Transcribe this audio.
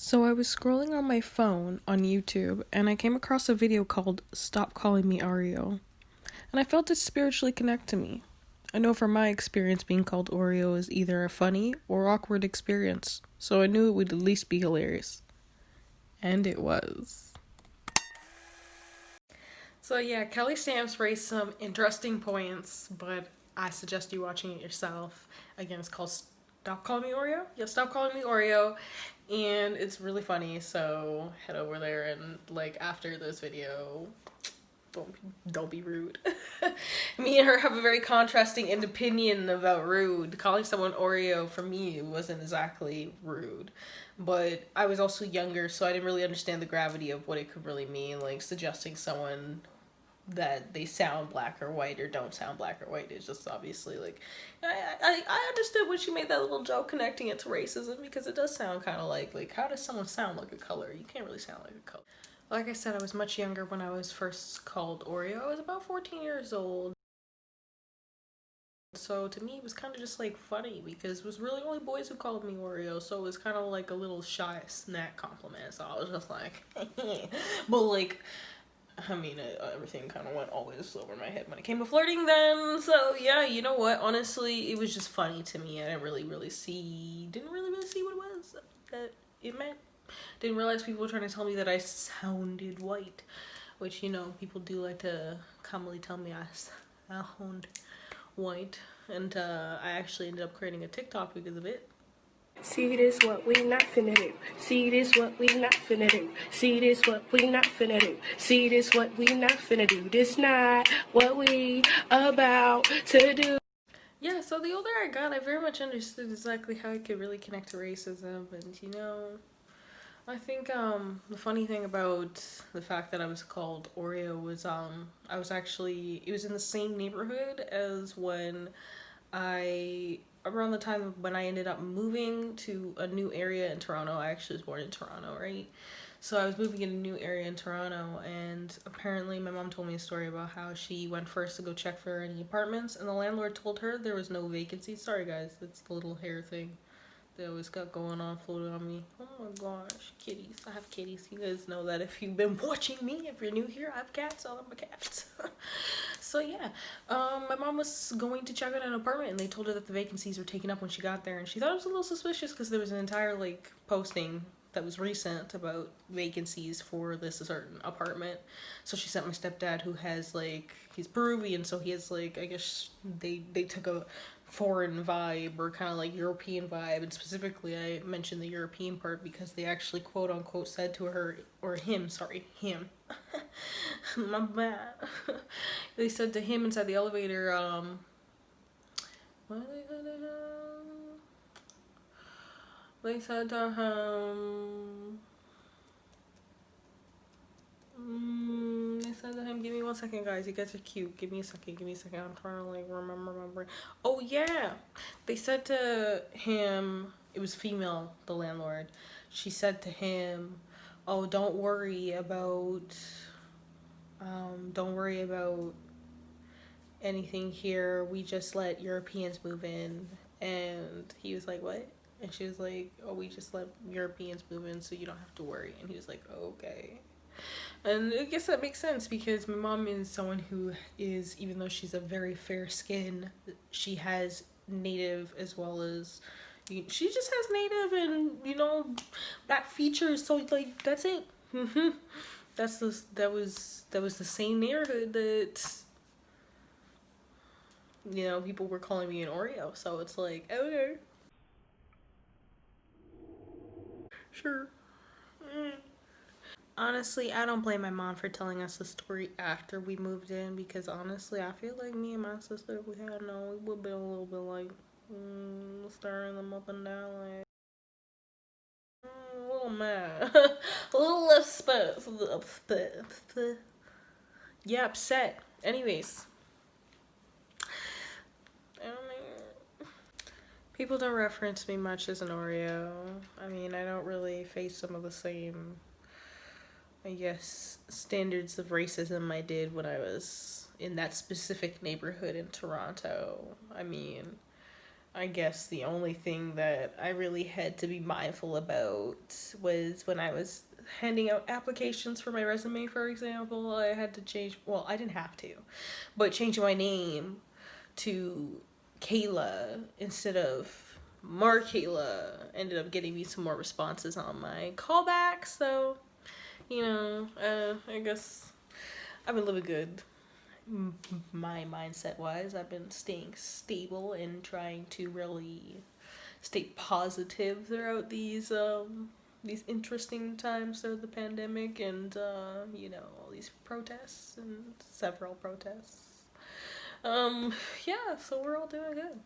So I was scrolling on my phone on YouTube and I came across a video called Stop Calling Me Oreo. And I felt it spiritually connect to me. I know from my experience being called Oreo is either a funny or awkward experience, so I knew it would at least be hilarious. And it was. So yeah, Kelly Stamps raised some interesting points, but I suggest you watching it yourself. Again, it's called Stop Calling Me Oreo. Yeah, Stop Calling Me Oreo. And it's really funny, so head over there and after this video, don't be rude. Me and her have a very contrasting opinion about rude. Calling someone Oreo for me wasn't exactly rude, but I was also younger, so I didn't really understand the gravity of what it could really mean. Like suggesting someone that they sound black or white or don't sound black or white is just obviously I understood when she made that little joke connecting it to racism, because it does sound kind of like how does someone sound like a color? You can't really sound like a color. Like I said, I was much younger when I was first called Oreo. I was about 14 years old. So to me, it was kind of just funny because it was really only boys who called me Oreo. So it was kind of like a little shy snack compliment. So I was just like, but everything kind of went always over my head when it came to flirting then. So yeah, you know what? Honestly, it was just funny to me. I didn't really see what it was that it meant. Didn't realize people were trying to tell me that I sounded white, which, people do like to commonly tell me I sound white. And I actually ended up creating a TikTok because of it. See this what we not finna do. See this what we not finna do. See this what we not finna do. See this what we not finna do. This not what we about to do. Yeah, so the older I got, I very much understood exactly how I could really connect to racism. And, I think the funny thing about the fact that I was called Oreo was I was actually, it was in the same neighborhood as when around the time when I ended up moving to a new area in Toronto. I actually was born in Toronto, right? So I was moving in a new area in Toronto, and apparently my mom told me a story about how she went first to go check for any apartments, and the landlord told her there was no vacancies. Sorry guys, that's the little hair thing they always got going on floating on me. Oh my gosh, kitties. I have kitties. You guys know that if you've been watching me. If you're new here, I have cats. All of my cats. So yeah, my mom was going to check out an apartment, and they told her that the vacancies were taken up when she got there, and she thought it was a little suspicious because there was an entire posting that was recent about vacancies for this certain apartment. So she sent my stepdad, who has he's Peruvian, so he has I guess they took a foreign vibe, or kind of European vibe, and specifically I mentioned the European part because they actually quote unquote said to her, or him, sorry, him. My bad. They said to him inside the elevator, what did they say to him? They said to him, they said to him, give me 1 second, guys. You guys are cute. Give me a second. I'm trying to remember my brain. Oh yeah, they said to him. It was female, the landlord. She said to him, "Oh, don't worry about anything here. We just let Europeans move in." And he was like, "What?" And she was like, "Oh, we just let Europeans move in, so you don't have to worry." And he was like, "Okay." And I guess that makes sense because my mom is someone who is, even though she's a very fair skin, she has native as well as, she just has native and, black features. So that's it. That was the same neighborhood that, people were calling me an Oreo. So it's like, okay, sure. Honestly, I don't blame my mom for telling us the story after we moved in, because honestly, I feel like me and my sister, if we had known, we would have been a little bit stirring them up and down, a little mad, a little upset, yeah, upset. Anyways, I mean, people don't reference me much as an Oreo. I mean, I don't really face some of the same, I guess, standards of racism I did when I was in that specific neighborhood in Toronto. I mean, I guess the only thing that I really had to be mindful about was when I was handing out applications for my resume, for example. I had to change, well, I didn't have to, but changing my name to Kayla instead of Markayla ended up getting me some more responses on my callbacks. So, I guess I've been living good. My mindset wise, I've been staying stable and trying to really stay positive throughout these interesting times of the pandemic and all these protests and several protests. Yeah, so we're all doing good.